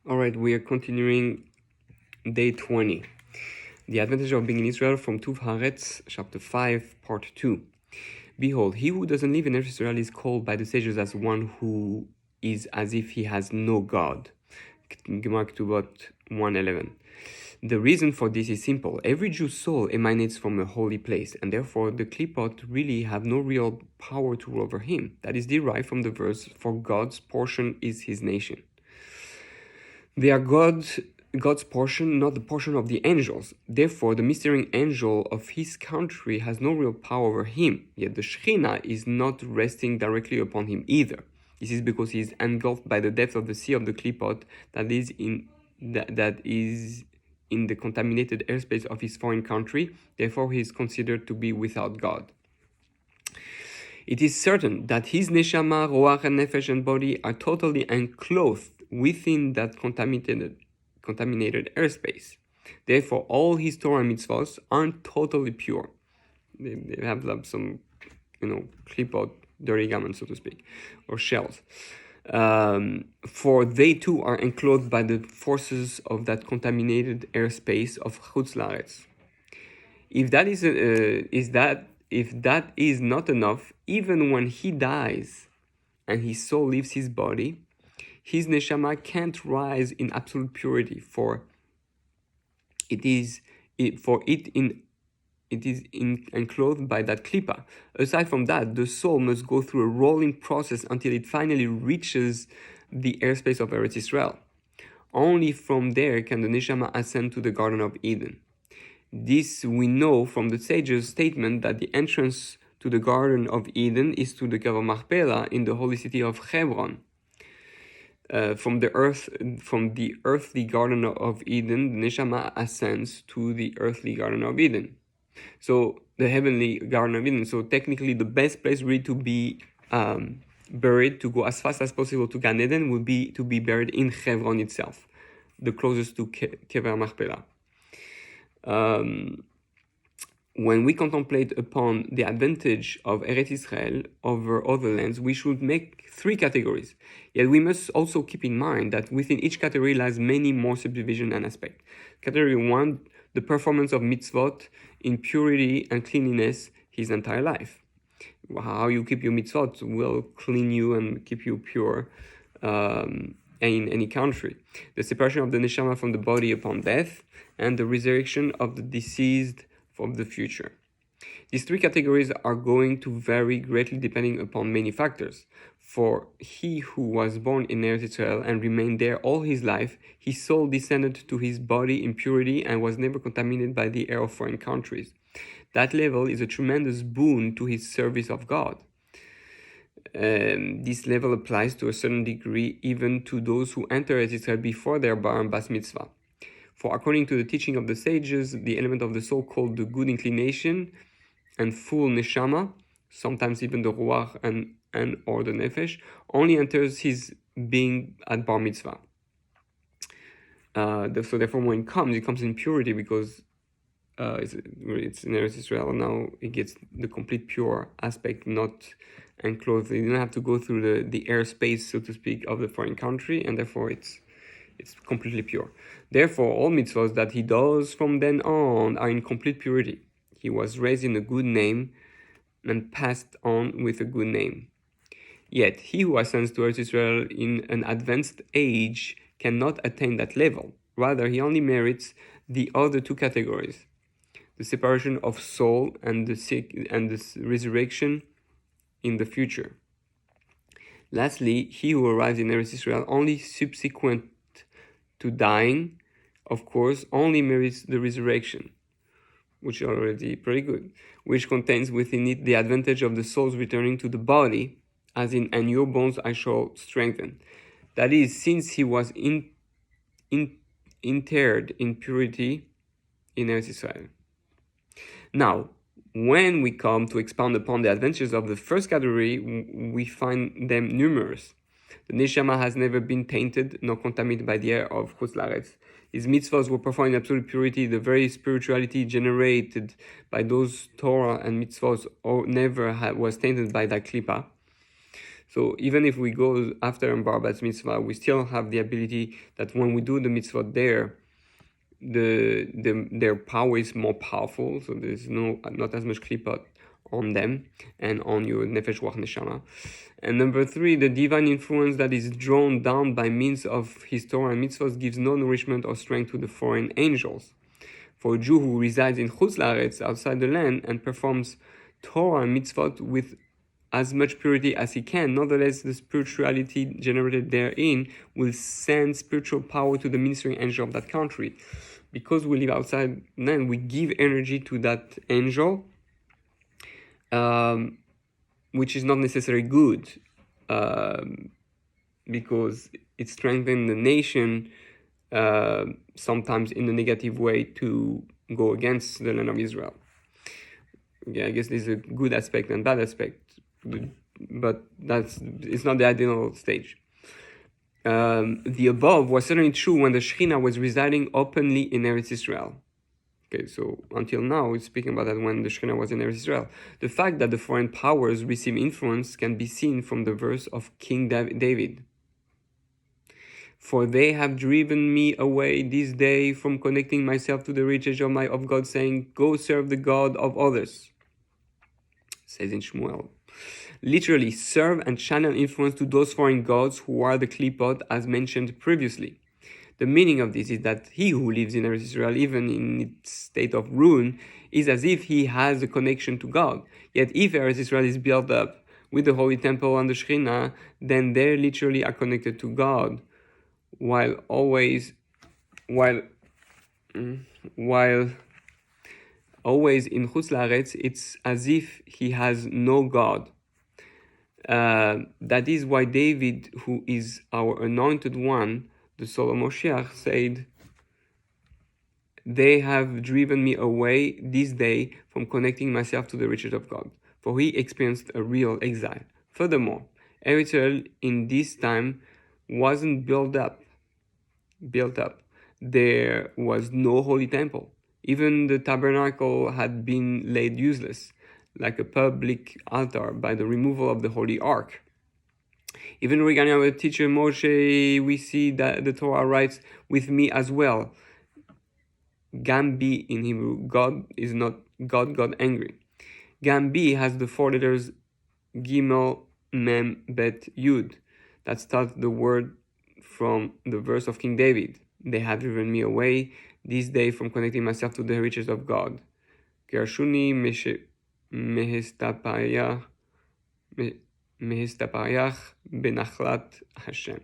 All right, we are continuing day 20. The advantage of being in Israel from Tuv Haaretz, chapter 5, part 2. Behold, he who doesn't live in Eretz Israel is called by the sages as one who is as if he has no God. Gemara Ketubot 1:11. The reason for this is simple. Every Jew's soul emanates from a holy place, and therefore the klipot really have no real power to rule over him. That is derived from the verse, for God's portion is his nation. They are God's portion, not the portion of the angels. Therefore, the ministering angel of his country has no real power over him. Yet the Shekhinah is not resting directly upon him either. This is because he is engulfed by the depth of the sea of the klipot that is in the contaminated airspace of his foreign country. Therefore, he is considered to be without God. It is certain that his neshama, roach, and nefesh and body are totally enclosed within that contaminated airspace. Therefore, all his Torah mitzvahs aren't totally pure. They have some, klipot, dirty garments, so to speak, or shells. For they too are enclosed by the forces of that contaminated airspace of Chutz La'aretz. If that is not enough, even when he dies and his soul leaves his body, his neshama can't rise in absolute purity, for it is enclosed by that klipa. Aside from that, the soul must go through a rolling process until it finally reaches the airspace of Eretz Israel. Only from there can the neshama ascend to the Garden of Eden. This we know from the sage's statement that the entrance to the Garden of Eden is to the Kever Machpelah in the holy city of Hebron. From the earthly Garden of Eden, the neshama ascends to the earthly Garden of Eden. So the heavenly Garden of Eden. So technically, the best place really to be buried, to go as fast as possible to Gan Eden, would be to be buried in Hebron itself, the closest to Kever Machpelah. When we contemplate upon the advantage of Eretz Israel over other lands, we should make three categories. Yet we must also keep in mind that within each category lies many more subdivisions and aspects. Category 1, the performance of mitzvot in purity and cleanliness his entire life. How you keep your mitzvot will clean you and keep you pure in any country. The separation of the neshama from the body upon death, and the resurrection of the deceased from the future. These three categories are going to vary greatly depending upon many factors. For he who was born in Eretz Israel and remained there all his life, his soul descended to his body in purity and was never contaminated by the air of foreign countries. That level is a tremendous boon to his service of God. This level applies to a certain degree even to those who enter Eretz Israel before their bar and bas mitzvah. For according to the teaching of the sages, the element of the soul called the good inclination and full neshama, sometimes even the ruach and or the nefesh, only enters his being at bar mitzvah. So therefore, when it comes in purity, because it's in Eretz Israel now, it gets the complete pure aspect, not enclosed. You don't have to go through the airspace, so to speak, of the foreign country, and therefore it's completely pure. Therefore, all mitzvahs that he does from then on are in complete purity. He was raised in a good name and passed on with a good name. Yet, he who ascends to Eretz Israel in an advanced age cannot attain that level. Rather, he only merits the other two categories, the separation of soul and the resurrection in the future. Lastly, he who arrives in Eretz Israel only subsequent to dying, of course, only merits the resurrection, which is already pretty good, which contains within it the advantage of the soul's returning to the body, as in, and your bones I shall strengthen. That is, since he was interred in purity in Eretz Israel. Now, when we come to expound upon the advantages of the first category, we find them numerous. The neshama has never been tainted nor contaminated by the air of Chutz La'aretz. His mitzvahs were performed in absolute purity. The very spirituality generated by those Torah and mitzvahs never was tainted by that klipa. So even if we go after a bar bat mitzvah, we still have the ability that when we do the mitzvah there, their power is more powerful, so there's not as much klipot on them and on your nefesh ruach neshama. And number 3, the divine influence that is drawn down by means of his Torah and mitzvahs gives no nourishment or strength to the foreign angels. For a Jew who resides in Chutz La'aretz, outside the land, and performs Torah and mitzvot with as much purity as he can, nonetheless the spirituality generated therein will send spiritual power to the ministering angel of that country. Because we live outside land, we give energy to that angel, which is not necessarily good, because it strengthens the nation, sometimes in a negative way, to go against the land of Israel. Yeah, I guess there's a good aspect and bad aspect, but it's not the ideal stage. The above was certainly true when the Shekhinah was residing openly in Eretz Israel. Okay, so until now, we're speaking about that when the Shekhinah was in Eretz Israel. The fact that the foreign powers receive influence can be seen from the verse of King David. For they have driven me away this day from connecting myself to the riches of God, saying, go serve the God of others. Says in Shmuel. Literally, serve and channel influence to those foreign gods who are the klipot, as mentioned previously. The meaning of this is that he who lives in Eretz Israel, even in its state of ruin, is as if he has a connection to God. Yet if Eretz Israel is built up with the Holy Temple and the Shekhinah, then they literally are connected to God, while always in Chutz La'aretz, it's as if he has no God. That is why David, who is our anointed one, the soul of Moshiach, said, they have driven me away this day from connecting myself to the riches of God, for he experienced a real exile. Furthermore, Eretz Israel in this time wasn't built up. There was no holy temple. Even the tabernacle had been laid useless, like a public altar, by the removal of the Holy Ark. Even regarding our teacher Moshe, we see that the Torah writes, with me as well. Gambi in Hebrew, God is not God angry. Gambi has the 4 letters Gimel, Mem, Bet, Yud. That starts the word from the verse of King David. They have driven me away this day from connecting myself to the riches of God. Gershuni Mehestapayach Benachlat Hashem.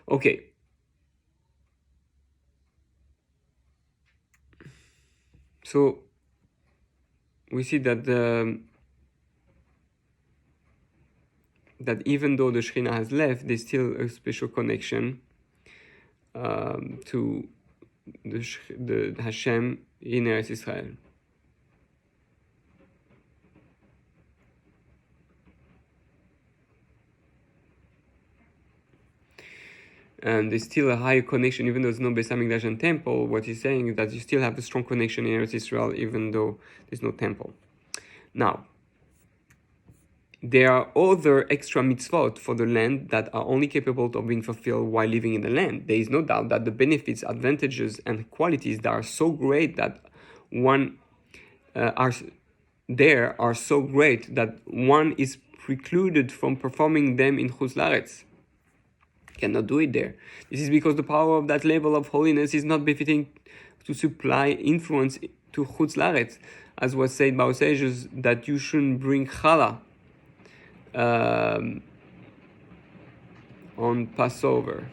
Okay. So we see that that even though the Shekhinah has left, there's still a special connection to the Hashem in Eretz Israel. And there's still a higher connection, even though there's no Beis HaMikdash and temple. What he's saying is that you still have a strong connection in Eretz Israel, even though there's no temple. Now, there are other extra mitzvot for the land that are only capable of being fulfilled while living in the land. There is no doubt that the benefits, advantages, and qualities that are so great that one are so great that one is precluded from performing them in Chutz La'aretz. Cannot do it there. This is because the power of that level of holiness is not befitting to supply influence to Chutz La'aretz, as was said by our sages, that you shouldn't bring challah on Passover.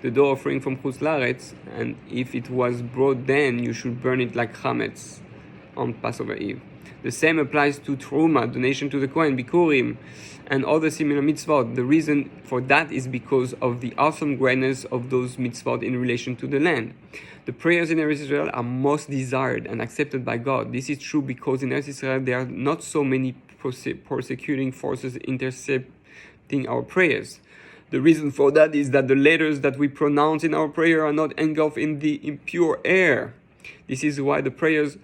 The dough offering from Chutz La'aretz, and if it was brought then, you should burn it like chametz on Passover Eve. The same applies to Truma, donation to the Kohen, Bikurim, and other similar mitzvot. The reason for that is because of the awesome greatness of those mitzvot in relation to the land. The prayers in Eretz Israel are most desired and accepted by God. This is true because in Eretz Israel there are not so many persecuting forces intercepting our prayers. The reason for that is that the letters that we pronounce in our prayer are not engulfed in the impure air. This is why the prayers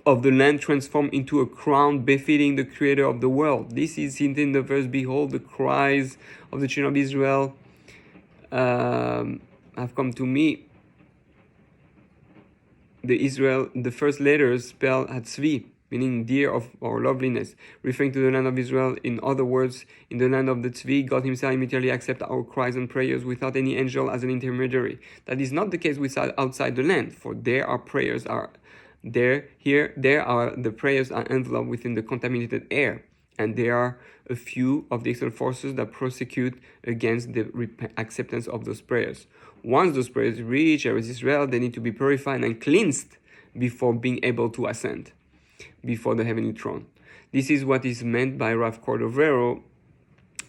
of the land transformed into a crown befitting the creator of the world. This is hinted in the verse, behold, the cries of the children of Israel have come to me. The first letters spell Hatzvi, meaning dear of or loveliness, referring to the land of Israel. In other words, in the land of the Tzvi, God himself immediately accepts our cries and prayers without any angel as an intermediary. That is not the case outside the land, for there are prayers are there are the prayers are enveloped within the contaminated air, and there are a few of the external forces that prosecute against the acceptance of those prayers. Once those prayers reach Eretz Israel, they need to be purified and cleansed before being able to ascend before the heavenly throne. This is what is meant by Rav Cordovero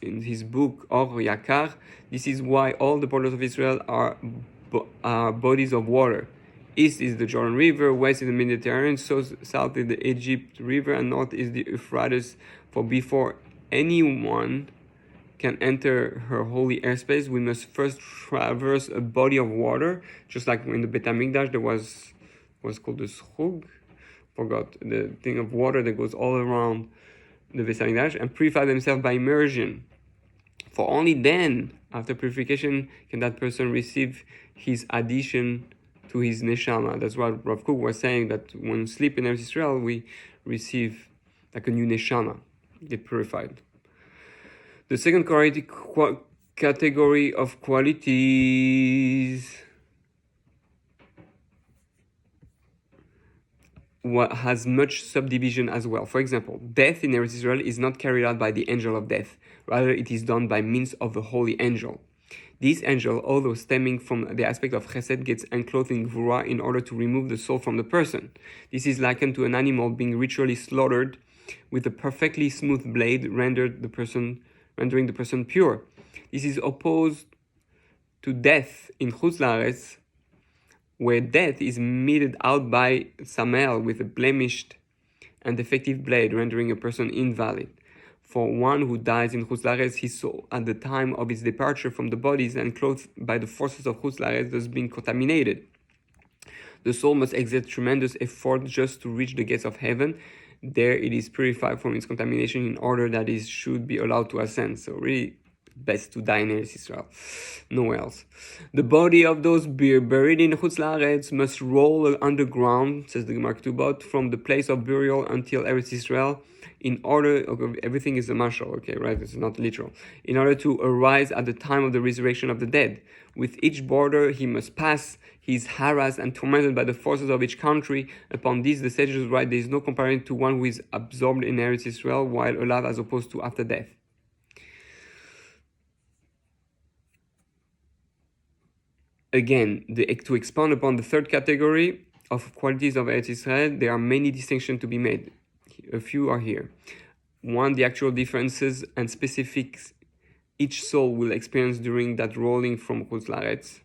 in his book Or Yakar. This is why all the borders of Israel are bodies of water. East is the Jordan River, west is the Mediterranean, south is the Egypt River, and north is the Euphrates. For before anyone can enter her holy airspace, we must first traverse a body of water, just like in the Bet HaMikdash there was called the Schug, forgot, the thing of water that goes all around the Bet HaMikdash, and purify themselves by immersion. For only then, after purification, can that person receive his addition to his neshama. That's what Rav Kook was saying, that when we sleep in Eretz Israel, we receive like a new neshama, get purified. The second category of qualities has much subdivision as well. For example, death in Eretz Israel is not carried out by the angel of death. Rather, it is done by means of the holy angel. This angel, although stemming from the aspect of chesed, gets enclosed in gvura in order to remove the soul from the person. This is likened to an animal being ritually slaughtered with a perfectly smooth blade, rendering the person pure. This is opposed to death in Chutz La'aretz, where death is meted out by Samel with a blemished and defective blade, rendering a person invalid. For one who dies in Chutz La'aretz, his soul at the time of its departure from the body is enclosed by the forces of Chutz La'aretz, thus being contaminated. The soul must exert tremendous effort just to reach the gates of heaven. There it is purified from its contamination in order that it should be allowed to ascend. So really, best to die in Eretz Israel, nowhere else. The body of those buried in Chutz La'aretz must roll underground, says the Gemara Ketubot, from the place of burial until Eretz Israel, in order, okay, everything is a mashal, okay, right? It's not literal. In order to arise at the time of the resurrection of the dead. With each border he must pass, he is harassed and tormented by the forces of each country. Upon this, the sages write, there is no comparison to one who is absorbed in Eretz Israel while alive as opposed to after death. Again, to expand upon the third category of qualities of Eretz Israel, there are many distinctions to be made. A few are here. One, the actual differences and specifics each soul will experience during that rolling from Chutz La'aretz.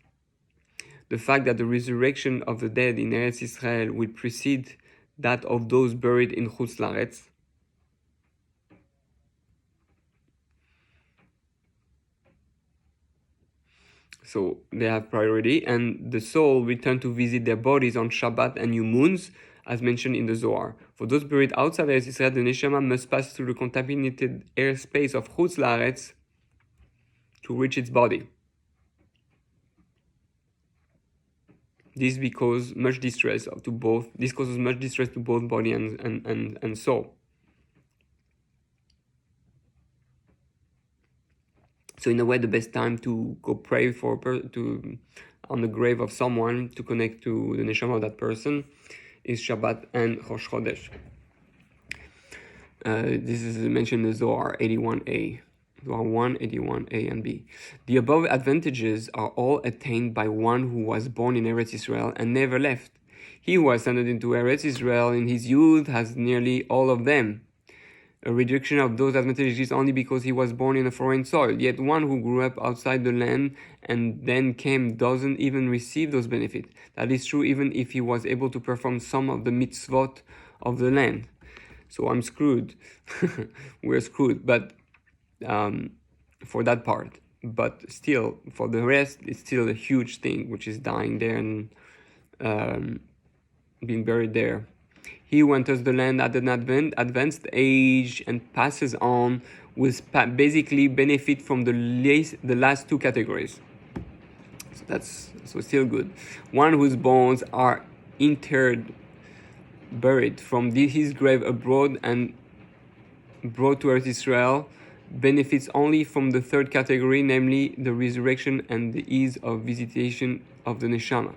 The fact that the resurrection of the dead in Eretz Israel will precede that of those buried in Chutz La'aretz. So they have priority, and the soul return to visit their bodies on Shabbat and new moons, as mentioned in the Zohar. For those buried outside Eretz Israel, the neshama must pass through the contaminated airspace of Chutz La'aretz to reach its body. This causes much distress to both body and soul. So in a way, the best time to go pray on the grave of someone to connect to the neshama of that person is Shabbat and Rosh Chodesh. This is mentioned in the Zohar 81a. Zohar 1, 81a and b. The above advantages are all attained by one who was born in Eretz Israel and never left. He who ascended into Eretz Israel in his youth has nearly all of them. A reduction of those advantages is only because he was born in a foreign soil. Yet one who grew up outside the land and then came doesn't even receive those benefits. That is true even if he was able to perform some of the mitzvot of the land. So I'm screwed. We're screwed, but for that part. But still, for the rest, it's still a huge thing, which is dying there and being buried there. He who enters the land at an advanced age and passes on will basically benefit from the last two categories. So that's still good. One whose bones are interred, buried from his grave abroad and brought to Eretz Israel, benefits only from the third category, namely the resurrection and the ease of visitation of the neshama.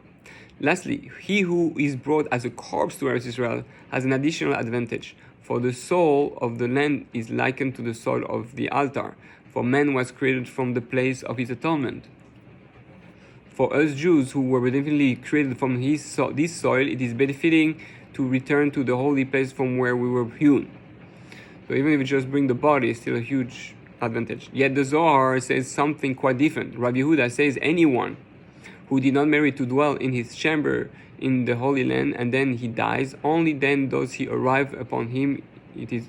Lastly, he who is brought as a corpse to Eretz Israel has an additional advantage, for the soul of the land is likened to the soul of the altar, for man was created from the place of his atonement. For us Jews who were redemptively created from this soil, it is benefiting to return to the holy place from where we were hewn. So even if you just bring the body, it's still a huge advantage. Yet the Zohar says something quite different. Rabbi Yehuda says anyone who did not merit to dwell in his chamber in the Holy Land and then he dies, only then does he arrive upon him. It is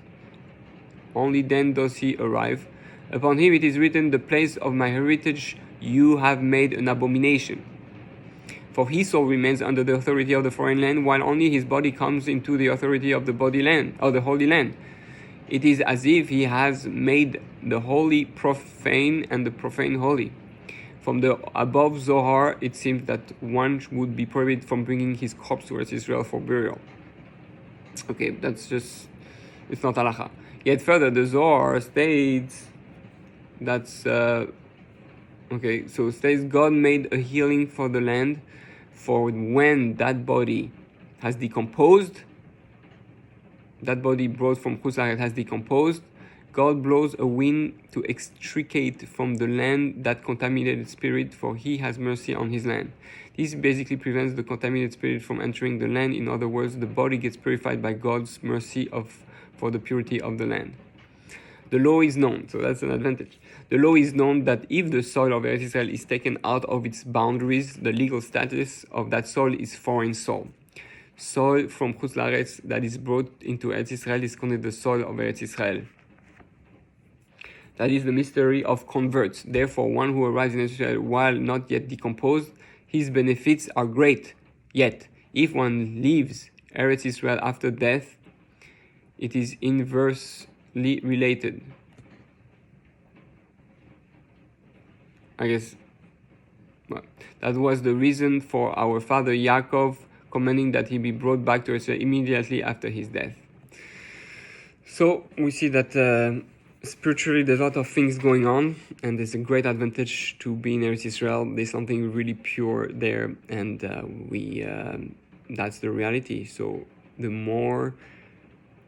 written, the place of my heritage you have made an abomination. For his soul remains under the authority of the foreign land, while only his body comes into the authority of the Holy Land. It is as if he has made the holy profane and the profane holy. From the above Zohar, it seems that one would be prohibited from bringing his corpse to Eretz Israel for burial. Okay, it's not halacha. Yet further, the Zohar states states God made a healing for the land, for when that body has decomposed, that body brought from Chutz La'aretz has decomposed, God blows a wind to extricate from the land that contaminated spirit, for he has mercy on his land. This basically prevents the contaminated spirit from entering the land. In other words, the body gets purified by God's mercy for the purity of the land. The law is known, so that's an advantage. The law is known that if the soil of Eretz Israel is taken out of its boundaries, the legal status of that soil is foreign soil. Soil from Chutz La'aretz that is brought into Eretz Israel is considered the soil of Eretz Israel. That is the mystery of converts. Therefore, one who arrives in Eretz Israel while not yet decomposed, his benefits are great. Yet, if one leaves Eretz Israel after death, it is inversely related. I guess that was the reason for our father Yaakov commanding that he be brought back to Israel immediately after his death. So we see that spiritually there's a lot of things going on, and there's a great advantage to be in Eretz Israel. There's something really pure there, and that's the reality. So the more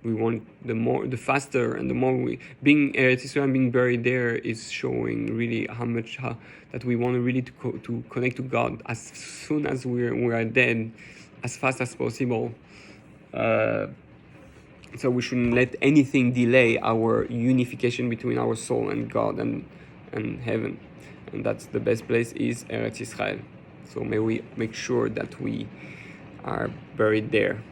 we want, the faster, and the more being Eretz Israel and being buried there is showing really how that we want to really to connect to God as soon as we are dead, as fast as possible. So we shouldn't let anything delay our unification between our soul and God and heaven, and that's the best place is Eretz Israel. So may we make sure that we are buried there.